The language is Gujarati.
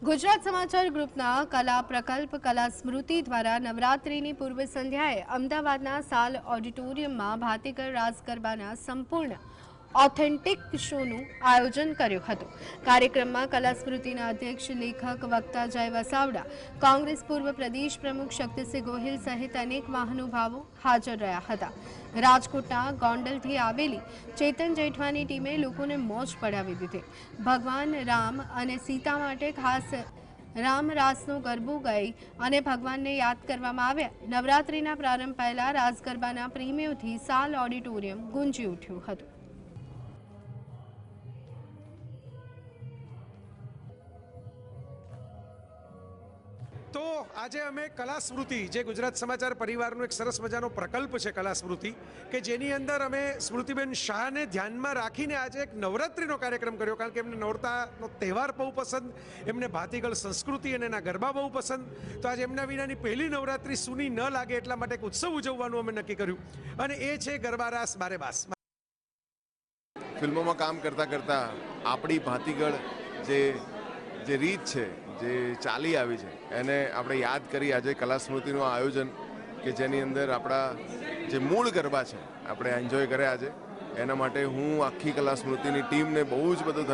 ગુજરાત સમાચાર ગ્રુપના કલા પ્રકલ્પ કલા સ્મૃતિ દ્વારા નવરાત્રિની પૂર્વ સંધ્યાએ અમદાવાદના સાલ ઓડિટોરિયમમાં ભાતીગળ રાસ ગરબાના સંપૂર્ણ ઓથેન્ટિક શોનું આયોજન કર્યું હતું। કાર્યક્રમમાં કલા સ્મૃતિના અધ્યક્ષ લેખક વક્તા જય વસાવડા, કોંગ્રેસ પૂર્વ પ્રદેશ પ્રમુખ શક્તિસિંહ ગોહિલ સહિત અનેક મહાનુભાવો હાજર રહ્યા હતા। રાજકોટના ગોંડલથી આવેલી ચેતન જેઠવાની ટીમે લોકોને મોજ પડાવી દીધી। ભગવાન રામ અને સીતા માટે ખાસ રામ રાસનો ગરબો ગાઈ અને ભગવાનને યાદ કરવામાં આવ્યા। નવરાત્રિના પ્રારંભ પહેલા રાસ ગરબાના પ્રેમીઓથી સાલ ઓડિટોરિયમ ગુંજી ઉઠ્યું હતું। તો આજે અમે કલા સ્મૃતિ જે ગુજરાત સમાચાર પરિવારનો એક સરસ મજાનો પ્રકલ્પ છે કલા સ્મૃતિ કે જેની અંદર અમે સ્મૃતિબેન શાહને ધ્યાનમાં રાખીને આજે એક નવરાત્રિનો કાર્યક્રમ કર્યો, કારણ કે એમને નોરતાનો તહેવાર બહુ પસંદ, એમને ભાતીગળ સંસ્કૃતિ અને એના ગરબા બહુ પસંદ। તો આજે એમના વિનાની પહેલી નવરાત્રિ સૂની ન લાગે એટલા માટે એક ઉત્સવ ઉજવવાનું અમે નક્કી કર્યું અને એ છે ગરબા રાસ બારે બાસ। ફિલ્મોમાં કામ કરતાં કરતાં આપણી ભાતીગળ જે રીત છે, જે ચાલી આવી છે, એને આપણે યાદ કરી આજે કલા સ્મૃતિનું આયોજન કે જેની અંદર આપણા જે મૂળ ગરબા છે આપણે એન્જોય કર્યા આજે। એના માટે હું આખી કલા સ્મૃતિની ટીમને બહુ જ બધો